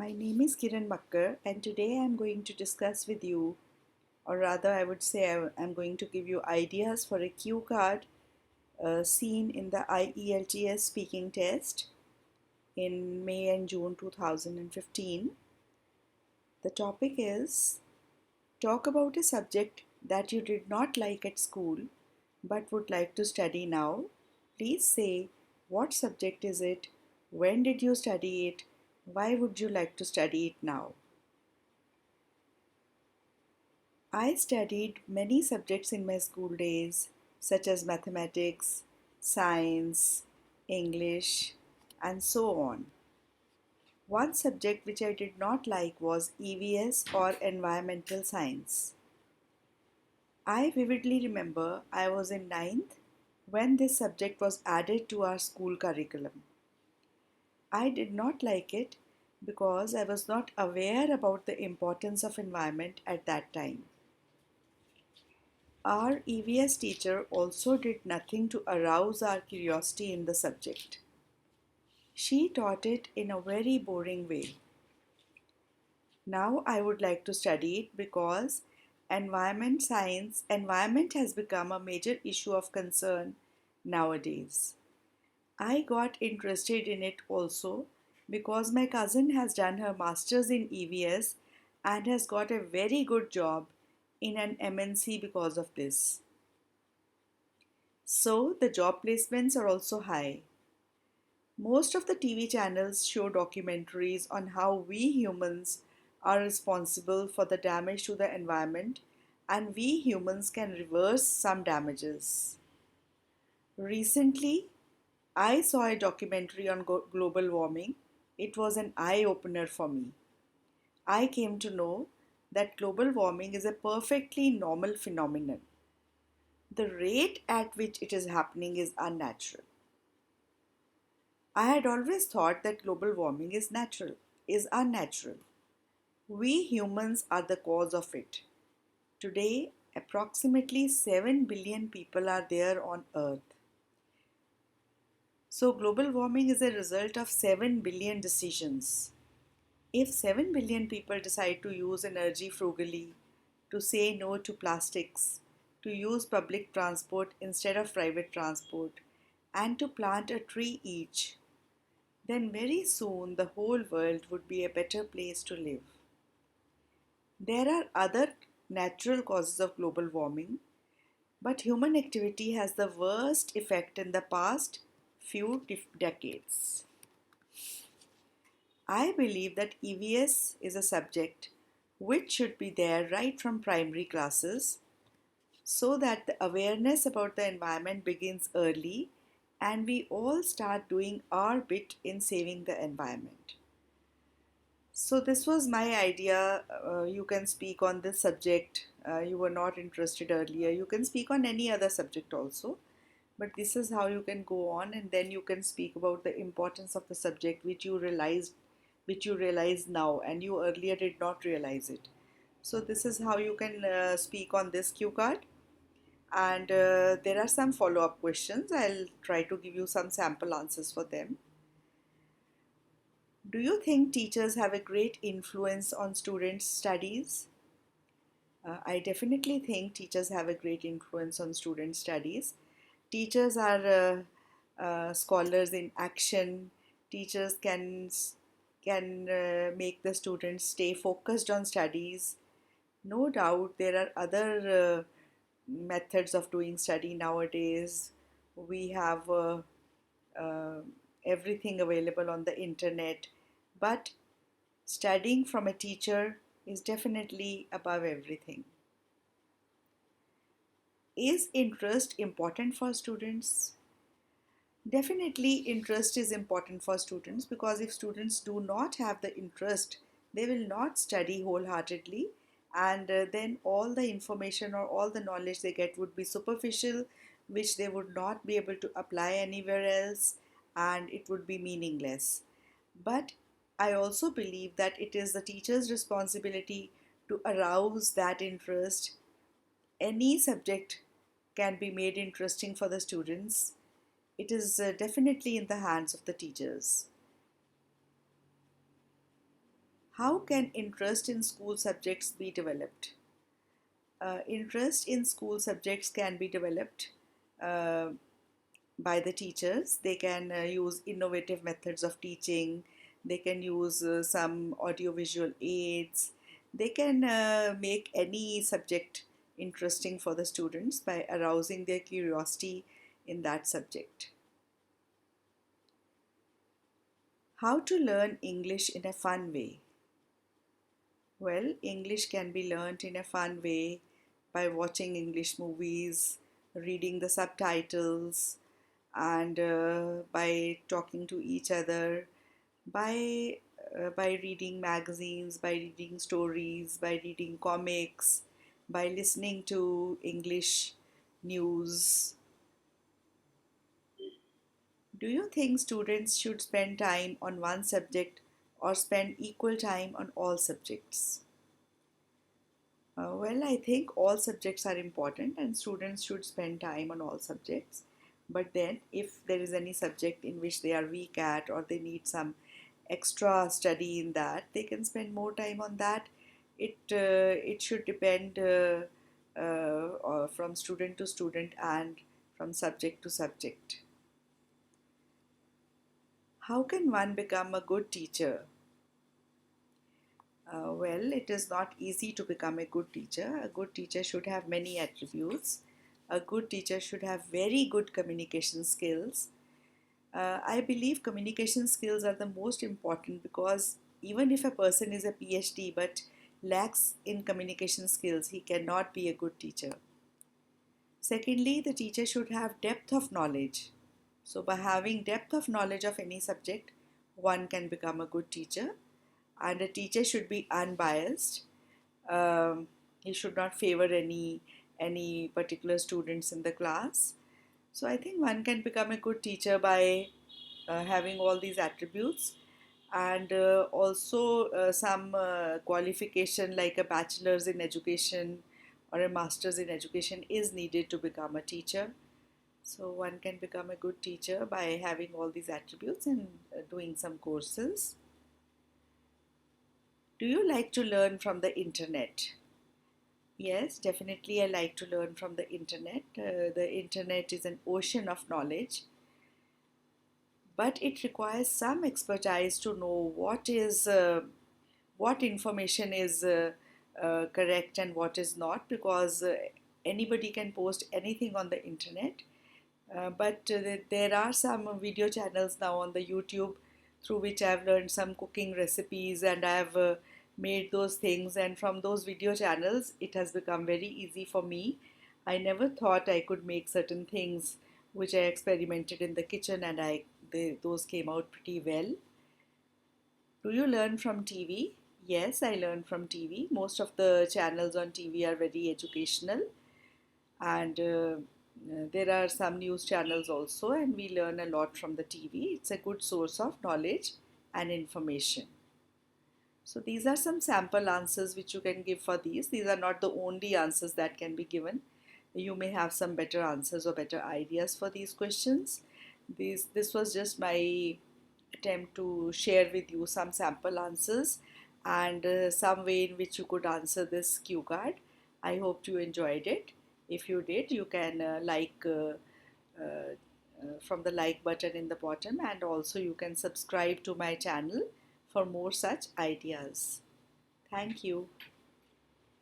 My name is Kiran Bakkar, and today I'm going to discuss with you, or rather, I would say I'm going to give you ideas for a cue card seen in the IELTS speaking test in May and June 2015. The topic is talk about a subject that you did not like at school but would like to study now. Please say what subject is it, when did you study it, why would you like to study it now? I studied many subjects in my school days, such as mathematics, science, English, and so on. One subject which I did not like was EVS or environmental science. I vividly remember I was in ninth when this subject was added to our school curriculum. I did not like it because I was not aware about the importance of environment at that time. Our EVS teacher also did nothing to arouse our curiosity in the subject. She taught it in a very boring way. Now I would like to study it because environment has become a major issue of concern nowadays. I got interested in it also because my cousin has done her masters in EVS and has got a very good job in an MNC because of this. So the job placements are also high. Most of the TV channels show documentaries on how we humans are responsible for the damage to the environment and we humans can reverse some damages. Recently, I saw a documentary on global warming. It was an eye opener for me. I came to know that global warming is a perfectly normal phenomenon. The rate at which it is happening is unnatural. I had always thought that global warming is unnatural. We humans are the cause of it. Today, approximately 7 billion people are there on Earth. So, global warming is a result of 7 billion decisions. If 7 billion people decide to use energy frugally, to say no to plastics, to use public transport instead of private transport, and to plant a tree each, then very soon the whole world would be a better place to live. There are other natural causes of global warming, but human activity has the worst effect in the past few decades. I believe that EVS is a subject which should be there right from primary classes so that the awareness about the environment begins early and we all start doing our bit in saving the environment. So, this was my idea. You can speak on this subject. You were not interested earlier. You can speak on any other subject also. But this is how you can go on, and then you can speak about the importance of the subject which you realize now, and you earlier did not realize it. So, this is how you can speak on this cue card. And there are some follow up questions. I'll try to give you some sample answers for them. Do you think teachers have a great influence on students' studies? I definitely think teachers have a great influence on student studies. Teachers are scholars in action. Teachers can make the students stay focused on studies. No doubt, there are other methods of doing study nowadays. We have uh, everything available on the internet, but studying from a teacher is definitely above everything. Is interest important for students? Definitely, interest is important for students because if students do not have the interest, they will not study wholeheartedly, and then all the information or all the knowledge they get would be superficial, which they would not be able to apply anywhere else, and it would be meaningless. But I also believe that it is the teacher's responsibility to arouse that interest. Any subject can be made interesting for the students. It is definitely in the hands of the teachers. How can interest in school subjects be developed? Interest in school subjects can be developed uh, by the teachers. They can use innovative methods of teaching. They can use some audiovisual aids. They can make any subject interesting for the students by arousing their curiosity in that subject. How to learn English in a fun way? Well, English can be learned in a fun way by watching English movies, reading the subtitles, and by talking to each other, by reading magazines, by reading stories, by reading comics, by listening to English news. Do you think students should spend time on one subject or spend equal time on all subjects? Well, I think all subjects are important and students should spend time on all subjects. But then, if there is any subject in which they are weak at or they need some extra study in that, they can spend more time on that. It should depend from student to student and from subject to subject. How can one become a good teacher? Well, it is not easy to become a good teacher. A good teacher should have many attributes. A good teacher should have very good communication skills. I believe communication skills are the most important because even if a person is a PhD but lacks in communication skills, he cannot be a good teacher. Secondly, the teacher should have depth of knowledge. So, by having depth of knowledge of any subject, one can become a good teacher. And a teacher should be unbiased. Um, he should not favor any particular students in the class. So I think one can become a good teacher by having all these attributes, and also some qualification like a bachelor's in education or a master's in education is needed to become a teacher. So one can become a good teacher by having all these attributes and doing some courses. Do you like to learn from the internet? Yes, definitely I like to learn from the internet. The internet is an ocean of knowledge, but it requires some expertise to know what information is correct and what is not, because anybody can post anything on the internet. But there are some video channels now on the YouTube through which I've learned some cooking recipes and I've made those things. And from those video channels, it has become very easy for me. I never thought I could make certain things which I experimented in the kitchen, and those came out pretty well. Do you learn from TV? Yes, I learn from TV. Most of the channels on TV are very educational, and there are some news channels also, and we learn a lot from the TV. It's a good source of knowledge and information. So these are some sample answers which you can give for these. These are not the only answers that can be given. You may have some better answers or better ideas for these questions. This was just my attempt to share with you some sample answers and some way in which you could answer this cue card. I hope you enjoyed it. If you did, you can from the like button in the bottom, and also you can subscribe to my channel for more such ideas. Thank you.